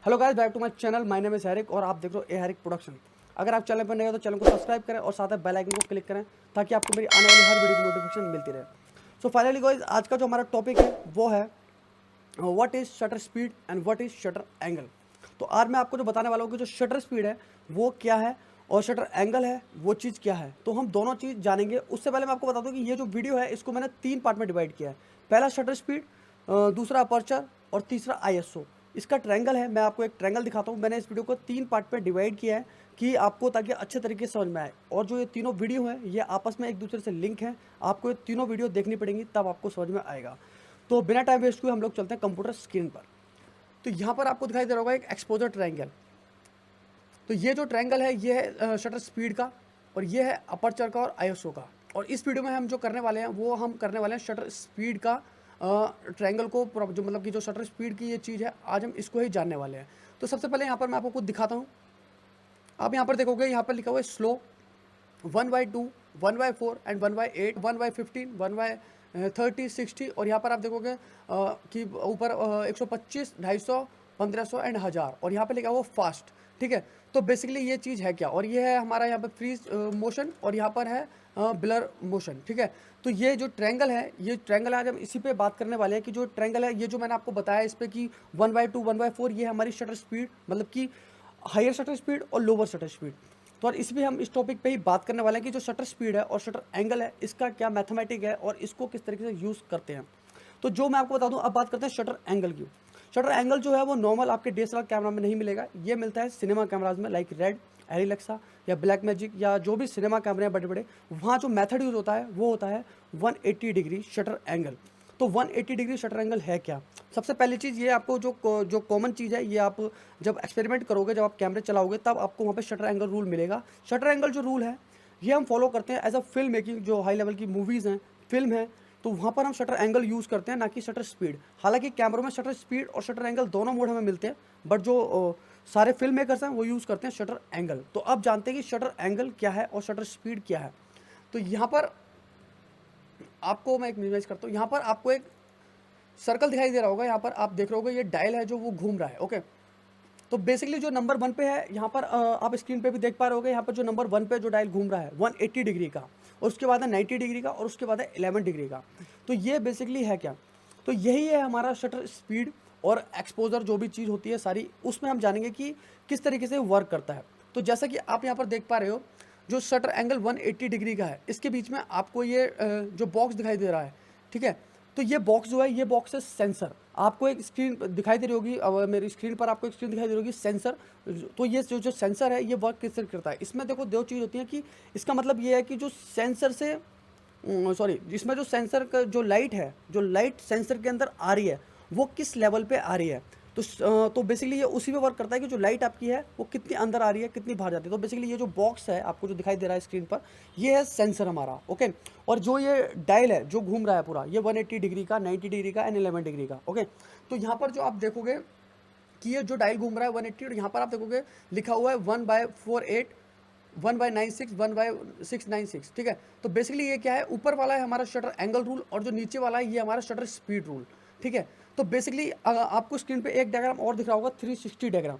Hello guys, back to my channel. My name is हैरिक और आप देख रहे हो ए हैरिक प्रोडक्शन। अगर आप चैनल पर नए हो तो चैनल को सब्सक्राइब करें और साथ में बेल आइकन को क्लिक करें ताकि आपको मेरी आने वाली हर वीडियो की नोटिफिकेशन मिलती रहे। सो फाइनली गाइस, आज का जो हमारा टॉपिक है वो है what is shutter speed and what is shutter angle. तो आज मैं आपको जो बताने वाला हूँ कि जो शटर स्पीड है वो क्या है और शटर एंगल है वो चीज़ क्या है। तो हम दोनों चीज़ जानेंगे। उससे पहले मैं आपको बता दूं कि ये जो वीडियो है इसको मैंने 3 पार्ट में डिवाइड किया है। पहला शटर स्पीड, दूसरा अपर्चर और तीसरा आईएसओ। इसका ट्रायंगल है, मैं आपको एक ट्रायंगल दिखाता हूँ। मैंने इस वीडियो को 3 पार्ट में डिवाइड किया है कि आपको ताकि अच्छे तरीके से समझ में आए। और जो ये तीनों वीडियो हैं ये आपस में एक दूसरे से लिंक हैं। आपको ये तीनों वीडियो देखनी पड़ेंगी तब आपको समझ में आएगा। तो बिना टाइम वेस्ट हुए हम लोग चलते हैं कंप्यूटर स्क्रीन पर। तो यहाँ पर आपको दिखाई दे रहा होगा एक एक्सपोजर ट्रायंगल। तो ये जो ट्रायंगल है ये है शटर स्पीड का और ये है अपर्चर का और आईएसओ का। और इस वीडियो में हम जो करने वाले हैं वो हम करने वाले हैं शटर स्पीड का ट्रायंगल को, जो मतलब कि जो शटर स्पीड की ये चीज़ है आज हम इसको ही जानने वाले हैं। तो सबसे पहले यहाँ पर मैं आपको कुछ दिखाता हूँ। आप यहाँ पर देखोगे, यहाँ पर लिखा हुआ है स्लो 1/2, 1/4 एंड 1/8, 1/15, 1/30, 60। और यहाँ पर आप देखोगे कि ऊपर 125, 250, 1500 एंड 1000 और यहाँ पे लिखा हुआ फास्ट। ठीक है, तो बेसिकली ये चीज़ है क्या, और ये है हमारा यहाँ पे फ्रीज मोशन और यहाँ पर है ब्लर मोशन। ठीक है, तो ये जो ट्रायंगल है, ये ट्रायंगल आज हम इसी पे बात करने वाले हैं कि जो ट्रायंगल है ये जो मैंने आपको बताया इस पर कि 1/2, 1/4 ये हमारी शटर स्पीड, मतलब कि हायर शटर स्पीड और लोअर शटर स्पीड। तो और इस भी हम इस टॉपिक पे ही बात करने वाले हैं कि जो शटर स्पीड है और शटर एंगल है इसका क्या मैथमेटिक है और इसको किस तरीके से यूज़ करते हैं। तो जो मैं आपको बता दूं, अब बात करते हैं शटर एंगल की। शटर एंगल जो है वो नॉर्मल आपके डीएसएलआर कैमरा में नहीं मिलेगा। ये मिलता है सिनेमा कैमराज में, लाइक रेड, एरिलेक्सा या ब्लैक मैजिक या जो भी सिनेमा कैमरे हैं बड़े बड़े, वहाँ जो मेथड यूज़ होता है वो होता है 180 डिग्री शटर एंगल। तो 180 डिग्री शटर एंगल है क्या? सबसे पहली चीज़ ये आपको जो कॉमन चीज़ है, ये आप जब एक्सपेरिमेंट करोगे, जब आप कैमरे चलाओगे तब आपको वहाँ पे शटर एंगल रूल मिलेगा। शटर एंगल जो रूल है ये हम फॉलो करते हैं एज अ फिल्म मेकिंग। जो हाई लेवल की मूवीज़ हैं, फिल्म है, तो वहाँ पर हम शटर एंगल यूज़ करते हैं, ना कि शटर स्पीड। हालांकि कैमरों में शटर स्पीड और शटर एंगल दोनों मोड हमें मिलते हैं, बट जो सारे फिल्म मेकर्स हैं वो यूज़ करते हैं शटर एंगल। तो अब जानते हैं कि शटर एंगल क्या है और शटर स्पीड क्या है। तो यहाँ पर आपको मैं एक इमेज करता हूँ। यहाँ पर आपको एक सर्कल दिखाई दे रहा होगा, यहाँ पर आप देख रहे होगे ये डायल है जो वो घूम रहा है। ओके, तो बेसिकली जो नंबर 1 पे है, यहाँ पर आप स्क्रीन पे भी देख पा रहे होगे, यहाँ पर जो नंबर 1 पे जो डायल घूम रहा है 180 डिग्री का, और उसके बाद है 90 डिग्री का और उसके बाद है 11 डिग्री का। तो ये बेसिकली है क्या, तो यही है हमारा शटर स्पीड और एक्सपोजर। जो भी चीज़ होती है सारी उसमें हम जानेंगे कि किस तरीके से वर्क करता है। तो जैसा कि आप यहाँ पर देख पा रहे हो, जो शटर एंगल 180 डिग्री का है इसके बीच में आपको ये जो बॉक्स दिखाई दे रहा है, ठीक है, तो ये बॉक्स जो है ये बॉक्स है सेंसर। आपको एक स्क्रीन दिखाई दे रही होगी, मेरी स्क्रीन पर आपको एक स्क्रीन दिखाई दे रही होगी सेंसर। तो ये जो सेंसर है ये वर्क किस तरह करता है, इसमें देखो दो चीज़ होती है कि इसका मतलब ये है कि जो सेंसर से सॉरी, इसमें जो सेंसर का जो लाइट है, जो लाइट सेंसर के अंदर आ रही है वो किस लेवल पे आ रही है। तो बेसिकली ये उसी पे वर्क करता है कि जो लाइट आपकी है वो कितनी अंदर आ रही है, कितनी बाहर जाती है। तो बेसिकली ये जो बॉक्स है आपको जो दिखाई दे रहा है स्क्रीन पर, ये है सेंसर हमारा। ओके, और जो ये डायल है जो घूम रहा है पूरा, ये 180 डिग्री का, 90 डिग्री का एंड 11 डिग्री का। ओके, तो यहाँ पर जो आप देखोगे कि ये जो डायल घूम रहा है 180, और यहाँ पर आप देखोगे लिखा हुआ है 1/48, 1/96, 1/696। ठीक है, तो बेसिकली ये क्या है, ऊपर वाला है हमारा शटर एंगल रूल और जो नीचे वाला है ये हमारा शटर स्पीड रूल। ठीक है, तो बेसिकली आपको स्क्रीन पे एक डायग्राम और दिख रहा होगा, 360 डायग्राम।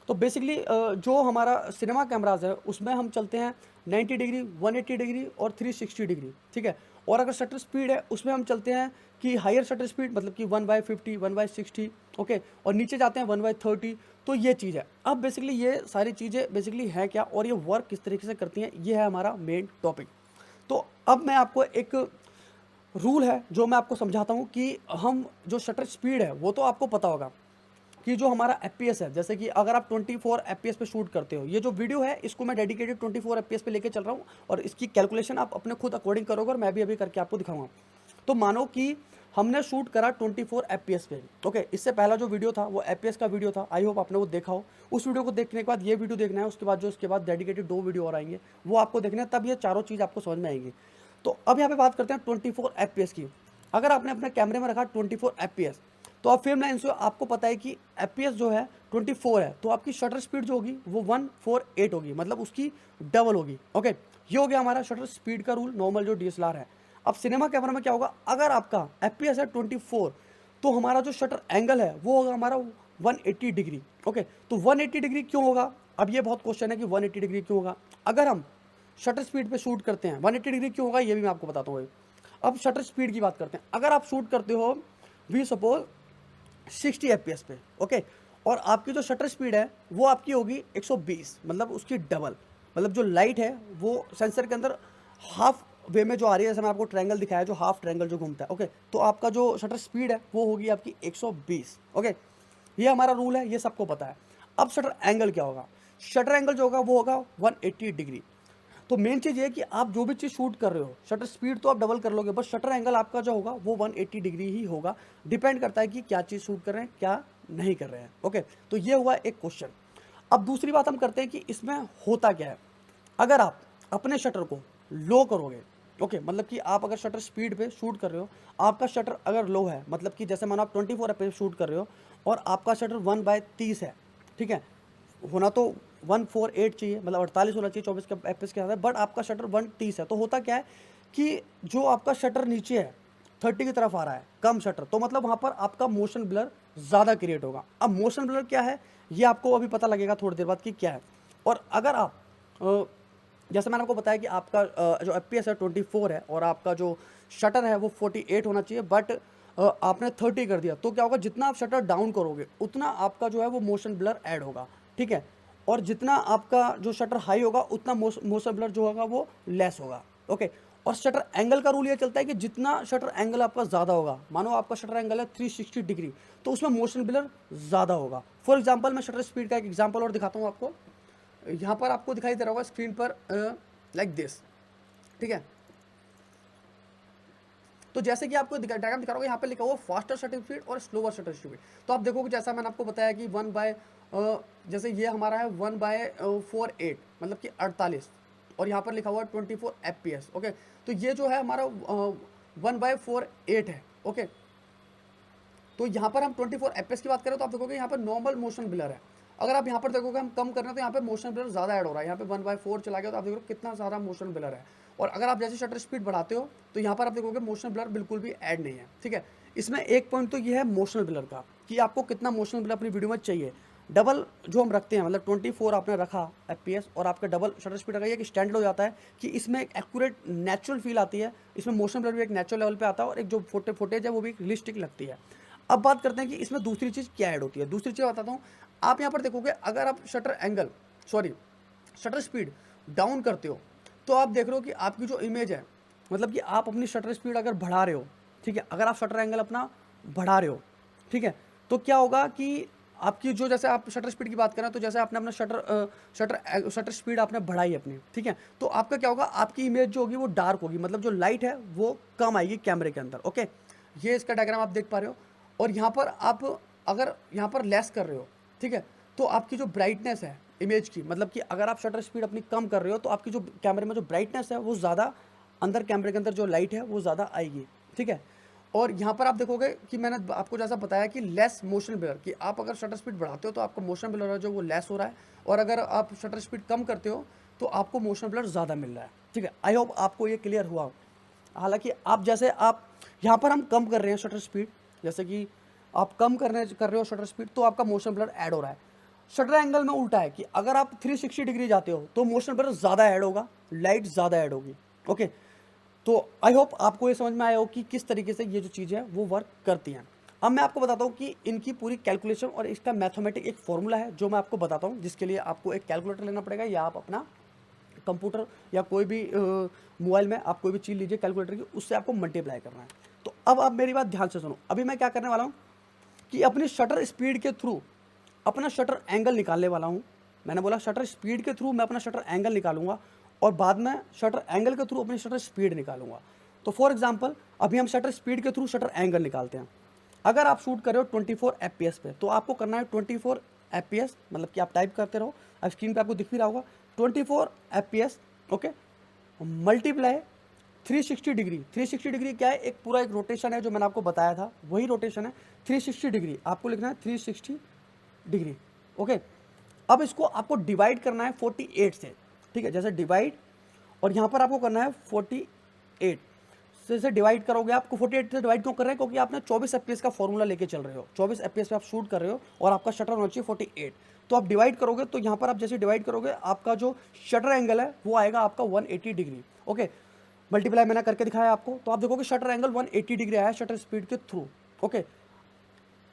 तो बेसिकली जो हमारा सिनेमा कैमराज है उसमें हम चलते हैं 90 डिग्री, 180 डिग्री और 360 डिग्री। ठीक है, और अगर शटर स्पीड है उसमें हम चलते हैं कि हायर शटर स्पीड, मतलब कि 1/50, 1/60। ओके, और नीचे जाते हैं 1/30। तो ये चीज़ है। अब बेसिकली ये सारी चीज़ें बेसिकली हैं क्या और ये वर्क किस तरीके से करती हैं, ये है हमारा मेन टॉपिक। तो अब मैं आपको एक रूल है जो मैं आपको समझाता हूँ कि हम जो शटर स्पीड है वो तो आपको पता होगा कि जो हमारा एफपीएस है, जैसे कि अगर आप 24 एफपीएस पे शूट करते हो, ये जो वीडियो है इसको मैं डेडिकेटेड 24 एफपीएस पे लेके चल रहा हूँ और इसकी कैलकुलेशन आप अपने खुद अकॉर्डिंग करोगे और मैं भी अभी करके आपको दिखाऊंगा। तो मानो कि हमने शूट करा 24 एफपीएस पे। ओके, इससे पहला जो वीडियो था वो एफपीएस का वीडियो था, आई होप आपने वो देखा हो। उस वीडियो को देखने के बाद ये वीडियो देखना है, उसके बाद जो उसके बाद डेडिकेटेड 2 वीडियो और आएंगे वो आपको देखना है, तब ये चारों चीज़ आपको समझ में आएंगी। तो अब यहाँ पे बात करते हैं 24 एफपीएस की। अगर आपने अपने कैमरे में रखा 24 एफपीएस, तो आप फिल्म लाइन से आपको पता है कि एफपीएस जो है 24 है, तो आपकी शटर स्पीड जो होगी वो 148 होगी, मतलब उसकी डबल होगी। ओके, ये हो गया हमारा शटर स्पीड का रूल, नॉर्मल जो डीएसएलआर है। अब सिनेमा कैमरा में क्या होगा, अगर आपका एफपीएस है 24, तो हमारा जो शटर एंगल है वो होगा हमारा 180 डिग्री। ओके, तो 180 डिग्री क्यों होगा? अब ये बहुत क्वेश्चन है कि 180 डिग्री क्यों होगा। अगर हम शटर स्पीड पे शूट करते हैं 180 डिग्री क्यों होगा, ये भी मैं आपको बताता हूँ। अब शटर स्पीड की बात करते हैं। अगर आप शूट करते हो वी सपोज 60 FPS पे, ओके, और आपकी जो शटर स्पीड है वो आपकी होगी 120, मतलब उसकी डबल, मतलब जो लाइट है वो सेंसर के अंदर हाफ वे में जो आ रही है, जैसे मैं आपको ट्रायंगल दिखाया जो हाफ ट्रायंगल जो घूमता है, ओके, तो आपका जो शटर स्पीड है वो होगी आपकी 120। ओके, ये हमारा रूल है, ये सबको पता है। अब शटर एंगल क्या होगा? शटर एंगल जो होगा वो होगा 180 डिग्री। तो मेन चीज़ ये है कि आप जो भी चीज़ शूट कर रहे हो, शटर स्पीड तो आप डबल कर लोगे, बस शटर एंगल आपका जो होगा वो 180 डिग्री ही होगा। डिपेंड करता है कि क्या चीज़ शूट कर रहे हैं, क्या नहीं कर रहे हैं। ओके, तो ये हुआ एक क्वेश्चन। अब दूसरी बात हम करते हैं कि इसमें होता क्या है। अगर आप अपने शटर को लो करोगे, ओके, मतलब कि आप अगर शटर स्पीड पे शूट कर रहे हो, आपका शटर अगर लो है, मतलब कि जैसे मानो आप 24 पे शूट कर रहे हो और आपका शटर 1/30 है, ठीक है, होना तो 148 चाहिए, मतलब 48 होना चाहिए 24 के एफ के साथ, बट आपका शटर 130 है। तो होता क्या है कि जो आपका शटर नीचे है 30 की तरफ आ रहा है, कम शटर, तो मतलब वहाँ पर आपका मोशन ब्लर ज़्यादा क्रिएट होगा। अब मोशन ब्लर क्या है ये आपको अभी पता लगेगा थोड़ी देर बाद कि क्या है। और अगर आप जैसे मैंने आपको बताया कि आपका जो FPS है 24 है और आपका जो शटर है वो 48 होना चाहिए, बट आपने 30 कर दिया, तो क्या होगा, जितना आप शटर डाउन करोगे उतना आपका जो है वो मोशन ब्लर ऐड होगा, ठीक है, और जितना आपका जो शटर हाई होगा उतना मोशन ब्लर जो होगा वो लेस होगा। ओके, और शटर एंगल का रूल ये चलता है कि जितना शटर एंगल आपका ज़्यादा होगा, मानो आपका शटर एंगल है 360 डिग्री, तो उसमें मोशन ब्लर ज़्यादा होगा। फॉर एग्जांपल मैं शटर स्पीड का एक एग्जांपल और दिखाता हूँ आपको। यहाँ पर आपको दिखाई दे रहा होगा स्क्रीन पर लाइक दिस, ठीक है। तो जैसे कि आपको डायग्राम दिखा रहा होगा, यहाँ पे लिखा हुआ फास्टर शटर स्पीड और स्लोअर शटर स्पीड। तो आप देखोगे जैसा मैंने आपको बताया कि जैसे ये हमारा है 1/48, मतलब कि 48, और यहाँ पर लिखा हुआ है 24 FPS। ओके, तो ये जो है हमारा 1/48 है। ओके, तो यहाँ पर हम 24 FPS की बात करें तो आप देखोगे यहाँ पर नॉर्मल मोशन ब्लर है। अगर आप यहाँ पर देखोगे हम कम कर रहे हैं तो यहाँ पे मोशन ब्लर ज़्यादा ऐड हो रहा है। यहाँ पे 1/4 चला गया तो आप देखोगे कितना सारा मोशन ब्लर है। और अगर आप जैसे शटर स्पीड बढ़ाते हो तो यहाँ पर आप देखोगे मोशन ब्लर बिल्कुल भी ऐड नहीं है, ठीक है। इसमें एक पॉइंट तो ये है मोशन ब्लर का कि आपको कितना मोशन ब्लर अपनी वीडियो में चाहिए। डबल जो हम रखते हैं, मतलब 24 आपने रखा FPS और आपका डबल शटर स्पीड अगर ये कि स्टैंडर्ड हो जाता है कि इसमें एक एक्यूरेट नेचुरल फील आती है, इसमें मोशन ब्लर भी एक नेचुरल लेवल पे आता है और एक जो फुटेज है वो भी रियलिस्टिक लगती है। अब बात करते हैं कि इसमें दूसरी चीज़ क्या ऐड होती है। दूसरी चीज़ बताता हूँ। आप यहाँ पर देखोगे अगर आप शटर स्पीड डाउन करते हो तो आप देख रहे हो कि आपकी जो इमेज है, मतलब कि आप अपनी शटर स्पीड अगर बढ़ा रहे हो, ठीक है, अगर आप शटर एंगल अपना बढ़ा रहे हो, ठीक है, तो क्या होगा कि आपकी जो, जैसे आप शटर स्पीड की बात करें तो जैसे आपने अपना शटर स्पीड आपने बढ़ाई अपनी, ठीक है, तो आपका क्या होगा, आपकी इमेज जो होगी वो डार्क होगी, मतलब जो लाइट है वो कम आएगी कैमरे के अंदर। ओके, ये इसका डायग्राम आप देख पा रहे हो। और यहाँ पर आप अगर यहाँ पर लेस कर रहे हो, ठीक है, तो आपकी जो ब्राइटनेस है इमेज की, मतलब कि अगर आप शटर स्पीड अपनी कम कर रहे हो तो आपकी जो कैमरे में जो ब्राइटनेस है वो ज़्यादा, अंदर कैमरे के अंदर जो लाइट है वो ज़्यादा आएगी, ठीक है। और यहाँ पर आप देखोगे कि मैंने आपको जैसा बताया कि लेस मोशन ब्लर, कि आप अगर शटर स्पीड बढ़ाते हो तो आपका मोशन ब्लर है जो वो लेस हो रहा है, और अगर आप शटर स्पीड कम करते हो तो आपको मोशन ब्लर ज़्यादा मिल रहा है, ठीक है। आई होप आपको ये क्लियर हुआ। हालांकि आप जैसे आप यहाँ पर हम कम कर रहे हैं शटर स्पीड, जैसे कि आप कम कर रहे हो शटर स्पीड तो आपका मोशन ब्लर ऐड हो रहा है। शटर एंगल में उल्टा है कि अगर आप 360 डिग्री जाते हो तो मोशन ब्लर ज़्यादा ऐड होगा, लाइट ज़्यादा ऐड होगी। ओके, तो आई होप आपको ये समझ में आया हो कि किस तरीके से ये जो चीज़ें हैं वो वर्क करती हैं। अब मैं आपको बताता हूँ कि इनकी पूरी कैलकुलेशन और इसका मैथमेटिक एक फॉर्मूला है जो मैं आपको बताता हूँ, जिसके लिए आपको एक कैलकुलेटर लेना पड़ेगा, या आप अपना कंप्यूटर या कोई भी मोबाइल में आप कोई भी चीज़ लीजिए कैलकुलेटर की, उससे आपको मल्टीप्लाई करना है। तो अब आप मेरी बात ध्यान से सुनो। अभी मैं क्या करने वाला हूँ कि अपनी शटर स्पीड के थ्रू अपना शटर एंगल निकालने वाला हूँ। मैंने बोला शटर स्पीड के थ्रू मैं अपना शटर एंगल निकालूंगा और बाद में शटर एंगल के थ्रू अपनी शटर स्पीड निकालूंगा। तो फॉर एग्जांपल अभी हम शटर स्पीड के थ्रू शटर एंगल निकालते हैं। अगर आप शूट कर रहे हो 24 FPS पे तो आपको करना है 24 FPS, मतलब कि आप टाइप करते रहो, अब स्क्रीन पे आपको दिख भी रहा होगा 24 FPS। Okay, multiply 360 degree. 360 degree क्या है, एक पूरा एक रोटेशन है जो मैंने आपको बताया था, वही रोटेशन है 360 डिग्री। आपको लिखना है 360 डिग्री। ओके, अब इसको आपको डिवाइड करना है 48 से, ठीक है, जैसे डिवाइड, और यहाँ पर आपको करना है 48। से डिवाइड करोगे, आपको 48 से डिवाइड क्यों कर रहे हैं, क्योंकि आपने 24 एफपीएस का फॉर्मूला लेके चल रहे हो, 24 एफपीएस पे आप शूट कर रहे हो और आपका शटर होना चाहिए 48। तो आप डिवाइड करोगे तो यहाँ पर आप जैसे डिवाइड करोगे आपका जो शटर एंगल है वो आएगा आपका 180 डिग्री। ओके, मल्टीप्लाई मैंने करके दिखाया आपको, तो आप देखोगे शटर एंगल 180 डिग्री आया शटर स्पीड के थ्रू। ओके,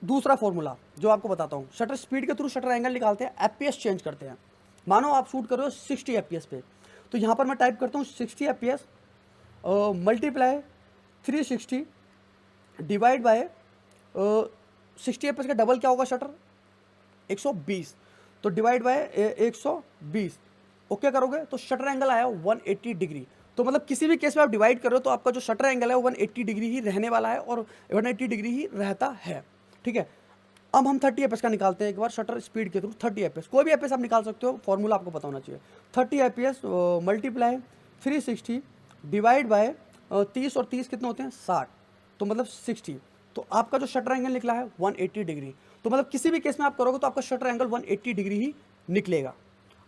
दूसरा फॉर्मूला जो आपको बताता हूँ, शटर स्पीड के थ्रू शटर एंगल निकालते हैं, एफपीएस चेंज करते हैं। मानो आप शूट कर रहे हो 60 एफपीएस पे, तो यहाँ पर मैं टाइप करता हूँ 60 FPS multiply 360 divide by 60 FPS का डबल क्या होगा शटर 120, तो डिवाइड बाय 120। ओके करोगे तो शटर एंगल आया 180 डिग्री। तो मतलब किसी भी केस में आप डिवाइड कर रहे हो तो आपका जो शटर एंगल है वो 180 डिग्री ही रहने वाला है और 180 डिग्री ही रहता है। ठीक है, अब हम 30 एफपीएस का निकालते हैं एक बार शटर स्पीड के थ्रू। 30 एफपीएस कोई भी एफपीएस आप निकाल सकते हो, फॉर्मूला आपको पता होना चाहिए। 30 एफपीएस मल्टीप्लाई 360 डिवाइड बाय 30 और 30 कितने होते हैं 60, तो मतलब 60। तो आपका जो शटर एंगल निकला है 180 डिग्री। तो मतलब किसी भी केस में आप करोगे तो आपका शटर एंगल 180 डिग्री ही निकलेगा।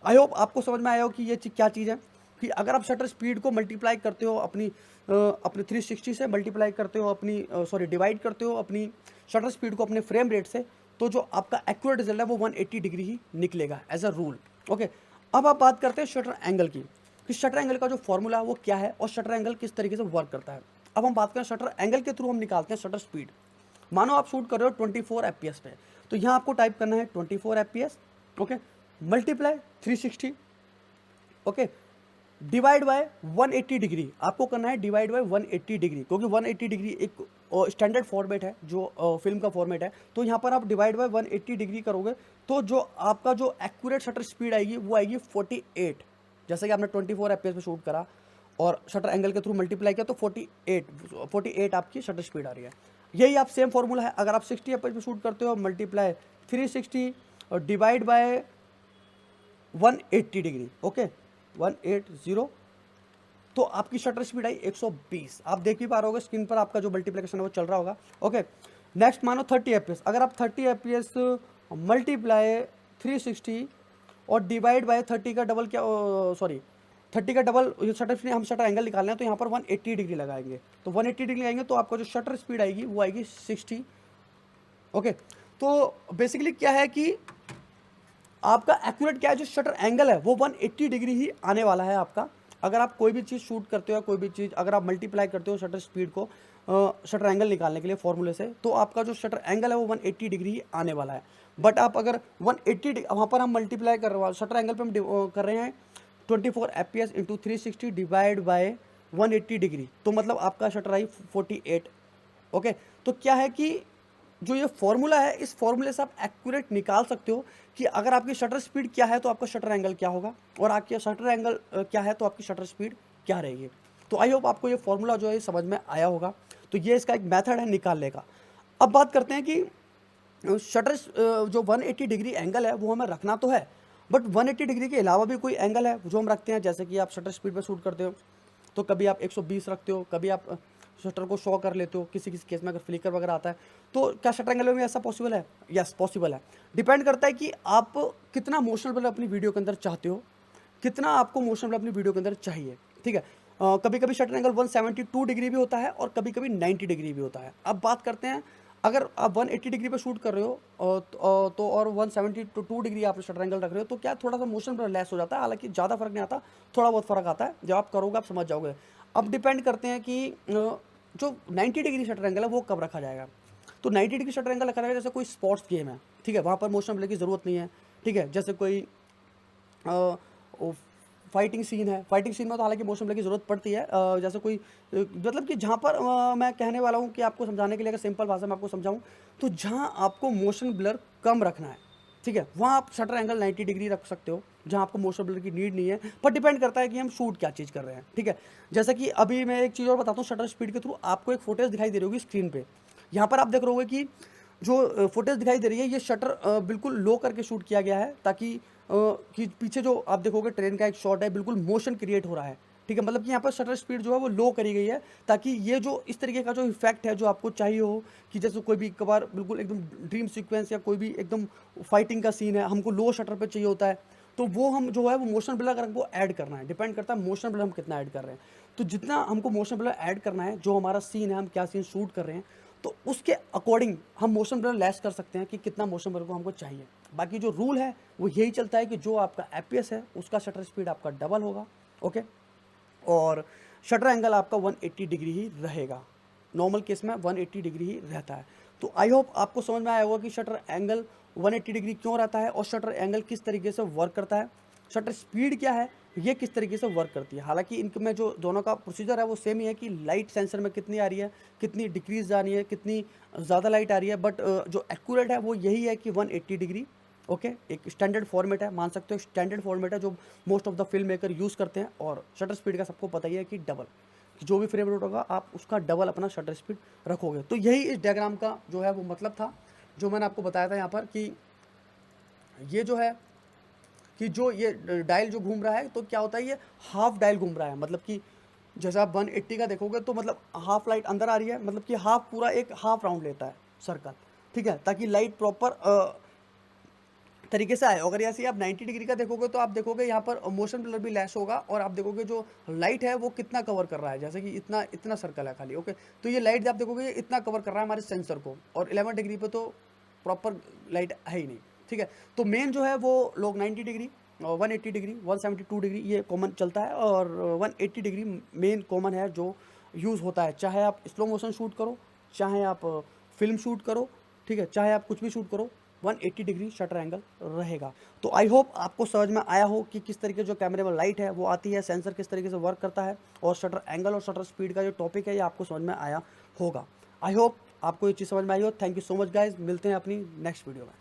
आई होप आपको समझ में आया हो कि ये क्या चीज़ है, कि अगर आप शटर स्पीड को मल्टीप्लाई करते हो अपनी 360 से मल्टीप्लाई करते हो अपनी डिवाइड करते हो अपनी शटर स्पीड को अपने फ्रेम रेट से, तो जो आपका एक्यूरेट रिजल्ट है वो 180 डिग्री ही निकलेगा एज अ रूल। ओके, अब आप बात करते हैं शटर एंगल की, कि शटर एंगल का जो फॉर्मूला है वो क्या है और शटर एंगल किस तरीके से वर्क करता है। अब हम बात करें शटर एंगल के थ्रू हम निकालते हैं शटर स्पीड। मानो आप शूट कर रहे हो 24 एफपीएस पे, तो यहाँ आपको टाइप करना है 24 FPS. Okay, multiply 360। Okay, divide by 180 degree, आपको करना है डिवाइड बाय 180 डिग्री, क्योंकि 180 डिग्री एक स्टैंडर्ड फॉर्मेट है जो फिल्म का फॉर्मेट है। तो यहाँ पर आप डिवाइड बाय 180 डिग्री करोगे तो जो आपका जो एक्यूरेट शटर स्पीड आएगी वो आएगी 48। जैसे कि आपने 24 एफपीएस पे शूट करा और शटर एंगल के थ्रू मल्टीप्लाई किया तो 48 आपकी शटर स्पीड आ रही है। यही आप सेम फॉर्मूला है, अगर आप 60 एफपीएस पे शूट करते हो मल्टीप्लाई 360 और डिवाइड बाय 180 डिग्री। ओके, 180, तो आपकी शटर स्पीड आई 120। आप देख भी पा रहे होगे स्क्रीन पर, आपका जो मल्टीप्लिकेशन है वो चल रहा होगा। ओके, नेक्स्ट मानो 30 एफपीएस, अगर आप 30 एफपीएस मल्टीप्लाई 360 और डिवाइड बाय 30 का डबल क्या 30 का डबल शटर हम शटर एंगल निकालना है तो यहाँ पर 180 डिग्री लगाएंगे, तो 180 डिग्री लगाएंगे तो आपका जो शटर स्पीड आएगी वो आएगी 60। ओके, तो बेसिकली क्या है कि आपका एक्यूरेट क्या है जो शटर एंगल है वो 180 डिग्री ही आने वाला है आपका। अगर आप कोई भी चीज़ शूट करते हो, कोई भी चीज़ अगर आप मल्टीप्लाई करते हो शटर स्पीड को शटर एंगल निकालने के लिए फॉर्मूले से, तो आपका जो शटर एंगल है वो 180 डिग्री ही आने वाला है। बट आप अगर 180 वहाँ पर हम मल्टीप्लाई कर रहे हैं शटर एंगल पे हम कर रहे हैं 24 FPS into 360 divide by 180 degree, तो मतलब आपका शटर आई 48। ओके, तो क्या है कि जो ये फॉर्मूला है इस फॉर्मूले से आप एक्यूरेट निकाल सकते हो कि अगर आपकी शटर स्पीड क्या है तो आपका शटर एंगल क्या होगा और आपकी शटर एंगल क्या है तो आपकी शटर स्पीड क्या रहेगी। तो आई होप आपको ये फॉर्मूला जो है समझ में आया होगा। तो ये इसका एक मेथड है निकालने का। अब बात करते हैं कि शटर जो 180 डिग्री एंगल है वो हमें रखना तो है, बट 180 डिग्री के अलावा भी कोई एंगल है जो हम रखते हैं। जैसे कि आप शटर स्पीड पर शूट करते हो तो कभी आप 120 रखते हो, कभी आप शटर को शो कर लेते हो, किसी किसी केस में अगर फ्लिकर वगैरह आता है तो क्या शटर एंगल में ऐसा पॉसिबल है? यस पॉसिबल है। डिपेंड करता है कि आप कितना मोशन ब्लर अपनी वीडियो के अंदर चाहते हो, कितना आपको मोशन ब्लर अपनी वीडियो के अंदर चाहिए। ठीक है, कभी कभी शटर एंगल 172 डिग्री भी होता है और कभी कभी 90 डिग्री भी होता है। अब बात करते हैं अगर आप 180 डिग्री पे शूट कर रहे हो तो और 172 डिग्री आप शटर एंगल रख रहे हो तो क्या थोड़ा सा मोशन ब्लर लेस हो जाता है, हालांकि ज़्यादा फर्क नहीं आता, थोड़ा बहुत फर्क आता है। जब आप करोगे आप समझ जाओगे। अब डिपेंड करते हैं कि जो 90 डिग्री शटर एंगल है वो कब रखा जाएगा। तो 90 डिग्री शटर एंगल रखा जाएगा जैसे कोई स्पोर्ट्स गेम है, ठीक है, वहाँ पर मोशन ब्लर की ज़रूरत नहीं है। ठीक है, जैसे कोई फाइटिंग सीन है, फाइटिंग सीन में तो हालांकि मोशन ब्लर की ज़रूरत पड़ती है। जैसे कोई मतलब कि जहाँ पर मैं कहने वाला हूँ कि आपको समझाने के लिए अगर सिंपल भाषा में आपको समझाऊँ तो जहाँ आपको मोशन ब्लर कम रखना है, ठीक है, वहाँ आप शटर एंगल 90 डिग्री रख सकते हो जहाँ आपको मोशन ब्लर की नीड नहीं है। पर डिपेंड करता है कि हम शूट क्या चीज़ कर रहे हैं। ठीक है, जैसे कि अभी मैं एक चीज़ और बताता हूँ, शटर स्पीड के थ्रू आपको एक फुटेज दिखाई दे रही होगी स्क्रीन पे। यहाँ पर आप देख रहे होगे कि जो फुटेज दिखाई दे रही है ये शटर बिल्कुल लो करके शूट किया गया है ताकि कि पीछे जो आप देखोगे ट्रेन का एक शॉट है, बिल्कुल मोशन क्रिएट हो रहा है। ठीक है, मतलब कि यहाँ पर शटर स्पीड जो है वो लो करी गई है ताकि ये जो इस तरीके का जो इफेक्ट है जो आपको चाहिए हो कि जैसे कोई भी कभार बिल्कुल एकदम ड्रीम सीक्वेंस या कोई भी एकदम फाइटिंग का सीन है हमको लो शटर पे चाहिए होता है, तो वो हम जो है वो मोशन ब्लर अगर हमको ऐड करना है, डिपेंड करता है मोशन ब्लर हम कितना ऐड कर रहे हैं। तो जितना हमको मोशन ब्लर ऐड करना है, जो हमारा सीन है, हम क्या सीन शूट कर रहे हैं, तो उसके अकॉर्डिंग हम मोशन ब्लर लेस कर सकते हैं कि कितना मोशन ब्लर को हमको चाहिए। बाकी जो रूल है वो यही चलता है कि जो आपका एफपीएस है उसका शटर स्पीड आपका डबल होगा, ओके, और शटर एंगल आपका 180 डिग्री ही रहेगा। नॉर्मल केस में 180 डिग्री ही रहता है। तो आई होप आपको समझ में आया होगा कि शटर एंगल 180 डिग्री क्यों रहता है और शटर एंगल किस तरीके से वर्क करता है, शटर स्पीड क्या है, ये किस तरीके से वर्क करती है। हालांकि इनमें जो दोनों का प्रोसीजर है वो सेम ही है कि लाइट सेंसर में कितनी आ रही है, कितनी डिक्रीज आ रही है, कितनी ज़्यादा लाइट आ रही है, बट जो एक्यूरेट है वो यही है कि 180 डिग्री, ओके। एक स्टैंडर्ड फॉर्मेट है, मान सकते हो स्टैंडर्ड फॉर्मेट है जो most of the film maker use करते हैं। और शटर स्पीड का सबको पता ही है कि डबल, जो भी फ्रेम रेट होगा आप उसका डबल अपना शटर स्पीड रखोगे। तो यही इस डायग्राम का जो है वो मतलब था, जो मैंने आपको बताया था यहाँ पर कि ये जो है कि जो ये डायल जो घूम रहा है तो क्या होता है, ये हाफ डायल घूम रहा है। मतलब कि जैसे आप 180 का देखोगे तो मतलब हाफ लाइट अंदर आ रही है, मतलब कि हाफ पूरा एक हाफ राउंड लेता है सर्कल, ठीक है, ताकि लाइट प्रॉपर तरीके से आए। अगर ऐसे आप 90 डिग्री का देखोगे तो आप देखोगे यहाँ पर मोशन ब्लर भी लेस होगा और आप देखोगे जो लाइट है वो कितना कवर कर रहा है, जैसे कि इतना इतना सर्कल है खाली, ओके। तो ये लाइट आप देखोगे इतना कवर कर रहा है हमारे सेंसर को, और 11 डिग्री पे तो प्रॉपर लाइट है ही नहीं, ठीक है। तो मेन जो है वो लोग 90 डिग्री, 180 डिग्री, 172 डिग्री ये कॉमन चलता है, और 180 डिग्री मेन कॉमन है जो यूज़ होता है। चाहे आप स्लो मोशन शूट करो, चाहे आप फिल्म शूट करो, ठीक है, चाहे आप कुछ भी शूट करो, 180 डिग्री शटर एंगल रहेगा। तो आई होप आपको समझ में आया हो कि किस तरीके जो कैमरे में लाइट है वो आती है, सेंसर किस तरीके से वर्क करता है, और शटर एंगल और शटर स्पीड का जो टॉपिक है ये आपको समझ में आया होगा। आई होप आपको ये चीज़ समझ में आई हो। Thank you so much guys, मिलते हैं अपनी नेक्स्ट वीडियो में।